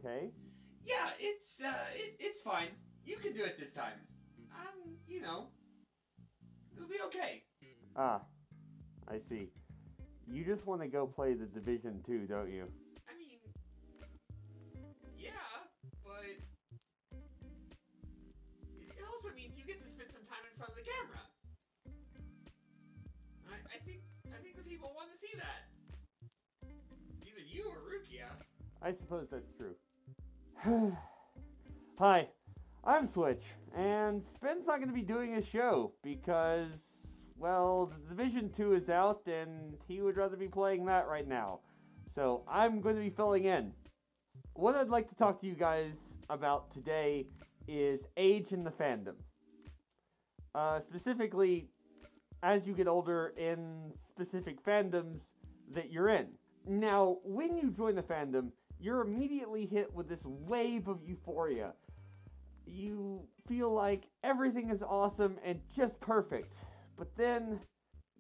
okay? Yeah, it's fine. You can do it this time. You know, it'll be okay. Ah, I see. You just want to go play the Division 2, don't you? I mean, yeah, but it also means you get to spend some time in front of the camera. I think the people want to see that. Either you or Rukia. I suppose that's true. Hi, I'm Switch, and Spin's not going to be doing a show because, well, the Division 2 is out and he would rather be playing that right now. So I'm going to be filling in. What I'd like to talk to you guys about today is age in the fandom. Specifically, as you get older in specific fandoms that you're in. Now, when you join the fandom, you're immediately hit with this wave of euphoria. You feel like everything is awesome and just perfect. But then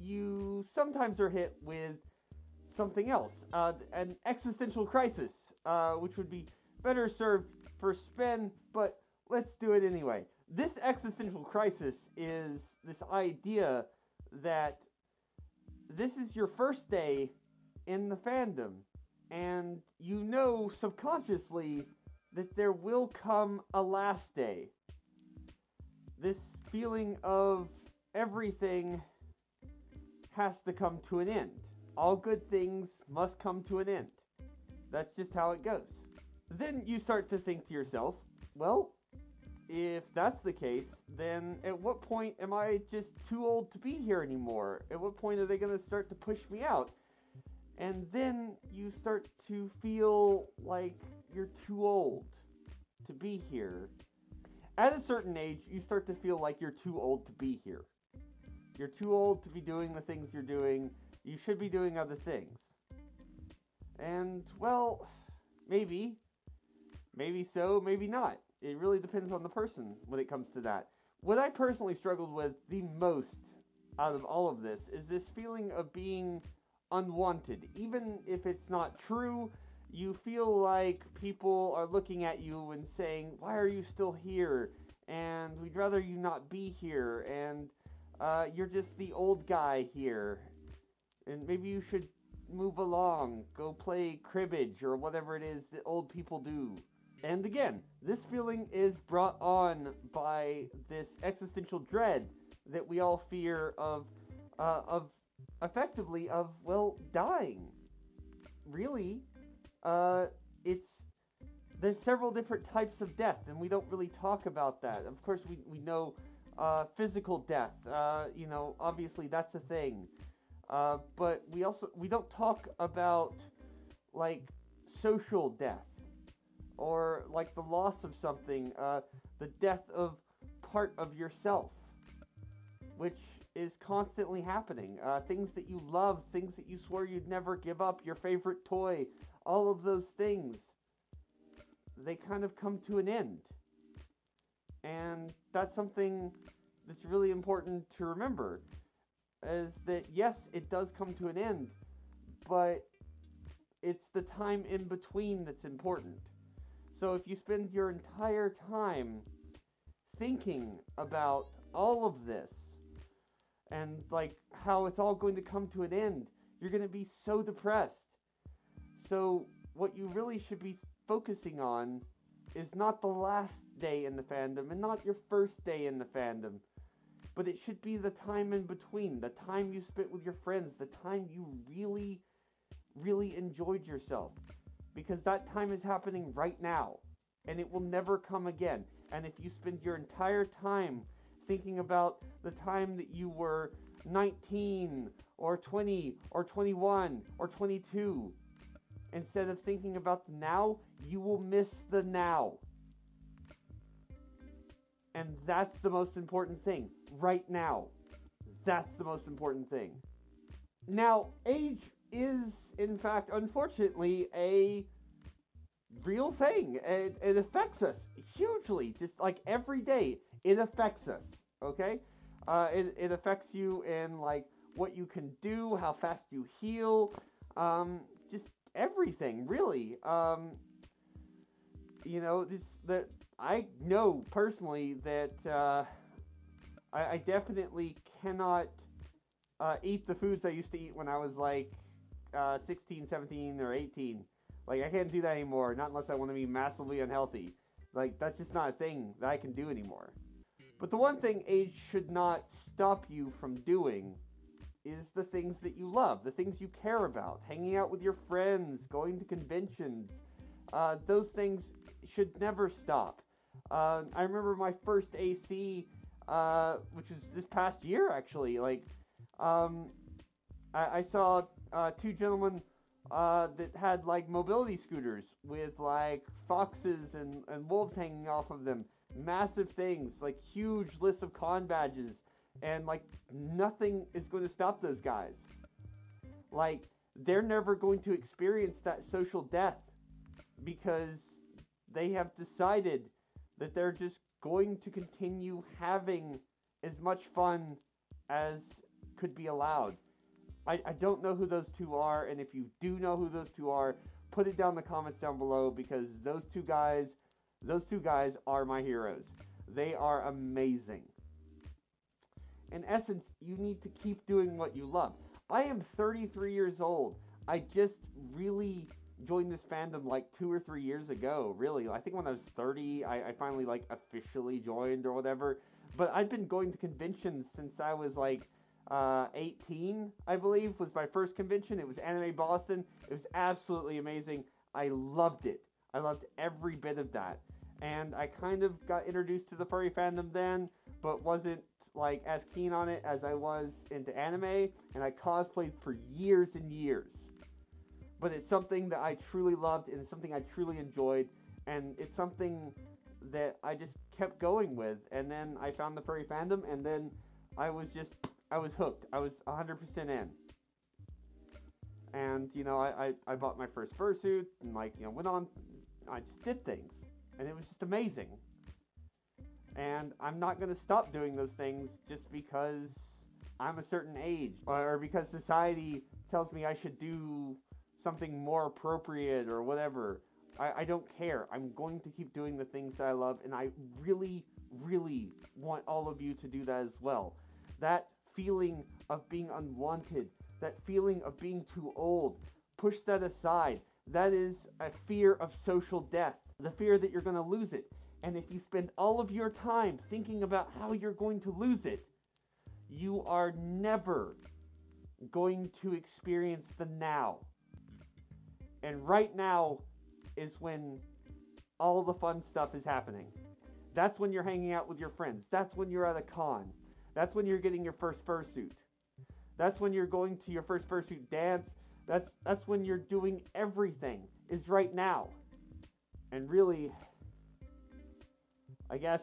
you sometimes are hit with something else, an existential crisis, which would be better served for Spyn, but let's do it anyway. This existential crisis is this idea that this is your first day in the fandom, and you know subconsciously that there will come a last day. This feeling of everything has to come to an end. All good things must come to an end. That's just how it goes. Then you start to think to yourself, well, if that's the case, then at what point am I just too old to be here anymore? At what point are they going to start to push me out? And then you start to feel like you're too old to be here. At a certain age, you start to feel like you're too old to be here. You're too old to be doing the things you're doing. You should be doing other things. And, well, maybe. Maybe so, maybe not. It really depends on the person when it comes to that. What I personally struggled with the most out of all of this is this feeling of being unwanted. Even if it's not true, you feel like people are looking at you and saying, why are you still here? And we'd rather you not be here. And you're just the old guy here. And maybe you should move along, go play cribbage or whatever it is that old people do. And again, this feeling is brought on by this existential dread that we all fear of effectively of, well, dying. Really, it's there's several different types of death, and we don't really talk about that. Of course, we know physical death. Obviously that's a thing. But we don't talk about like social death or like the loss of something, the death of part of yourself, which is constantly happening. Things that you love, things that you swore you'd never give up, your favorite toy, all of those things, they kind of come to an end. And that's something that's really important to remember, is that yes, it does come to an end, but it's the time in between that's important. So if you spend your entire time thinking about all of this and like how it's all going to come to an end, you're going to be so depressed. So what you really should be focusing on is not the last day in the fandom and not your first day in the fandom, but it should be the time in between, the time you spent with your friends, the time you really, really enjoyed yourself. Because that time is happening right now, and it will never come again. And if you spend your entire time thinking about the time that you were 19, or 20, or 21, or 22, instead of thinking about the now, you will miss the now. And that's the most important thing, right now. That's the most important thing. Now, age is, in fact, unfortunately, a real thing. It affects us hugely, just like every day, it affects us, okay? It affects you in, like, what you can do, how fast you heal, just everything, really. you know, this that I know personally that I definitely cannot eat the foods I used to eat when I was like 16, 17, or 18. Like, I can't do that anymore, not unless I want to be massively unhealthy. Like, that's just not a thing that I can do anymore. But the one thing age should not stop you from doing is the things that you love, the things you care about, hanging out with your friends, going to conventions. Those things should never stop. I remember my first AC, which was this past year actually. Like, um, I saw two gentlemen that had like mobility scooters with like foxes and wolves hanging off of them. Massive things, like huge lists of con badges, and like nothing is going to stop those guys. Like, they're never going to experience that social death because they have decided that they're just going to continue having as much fun as could be allowed. I don't know who those two are, and if you do know who those two are, put it down in the comments down below, because those two guys are my heroes. They are amazing. In essence, you need to keep doing what you love. I am 33 years old. I just really joined this fandom like 2 or 3 years ago, really. I think when I was 30, I finally like officially joined or whatever. But I've been going to conventions since I was like 18, I believe, was my first convention. It was Anime Boston. It was absolutely amazing. I loved it. I loved every bit of that. And I kind of got introduced to the furry fandom then, but wasn't like as keen on it as I was into anime, and I cosplayed for years and years. But it's something that I truly loved, and it's something I truly enjoyed, and it's something that I just kept going with. And then I found the furry fandom, and then I was hooked. I was 100% in. And, you know, I bought my first fursuit, and like, you know, went on, I just did things, and it was just amazing. And I'm not going to stop doing those things just because I'm a certain age, or because society tells me I should do something more appropriate or whatever. I don't care. I'm going to keep doing the things that I love, and I really, really want all of you to do that as well. That feeling of being unwanted, that feeling of being too old, push that aside. That is a fear of social death, the fear that you're going to lose it. And if you spend all of your time thinking about how you're going to lose it, you are never going to experience the now. And right now is when all the fun stuff is happening. That's when you're hanging out with your friends. That's when you're at a con. That's when you're getting your first fursuit. That's when you're going to your first fursuit dance. That's when you're doing everything, is right now. And really, I guess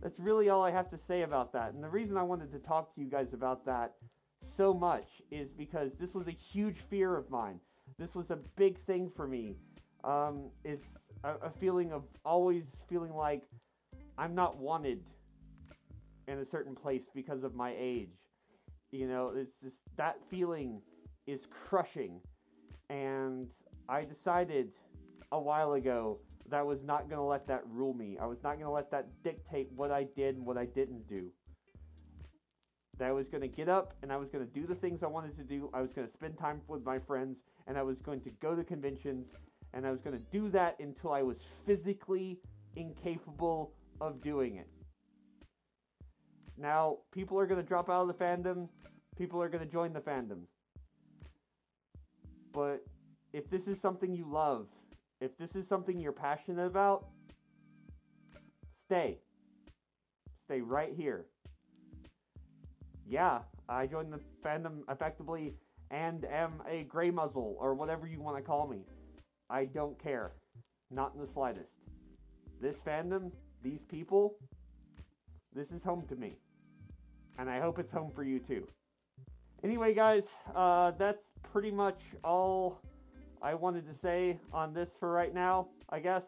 that's really all I have to say about that. And the reason I wanted to talk to you guys about that so much is because this was a huge fear of mine. This was a big thing for me. It's a feeling of always feeling like I'm not wanted in a certain place because of my age. You know, it's just, that feeling is crushing. And I decided a while ago that I was not going to let that rule me. I was not going to let that dictate what I did and what I didn't do. That I was going to get up and I was going to do the things I wanted to do. I was going to spend time with my friends, and I was going to go to conventions, and I was going to do that until I was physically incapable of doing it. Now, people are going to drop out of the fandom. People are going to join the fandom. But if this is something you love, if this is something you're passionate about, stay. Stay right here. Yeah, I joined the fandom effectively and am a gray muzzle, or whatever you want to call me. I don't care. Not in the slightest. This fandom, these people, this is home to me. And I hope it's home for you too. Anyway, guys, that's pretty much all I wanted to say on this for right now, I guess.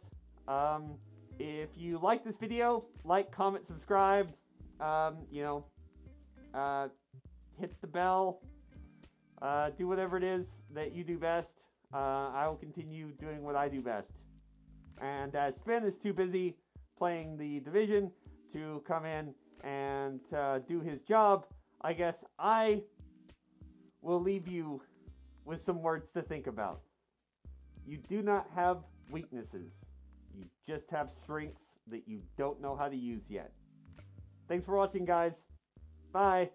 If you like this video, like, comment, subscribe, hit the bell, do whatever it is that you do best. I will continue doing what I do best. And as Spyn is too busy playing the Division to come in and do his job, I guess I will leave you with some words to think about. You do not have weaknesses. You just have strengths that you don't know how to use yet. Thanks for watching, guys. Bye.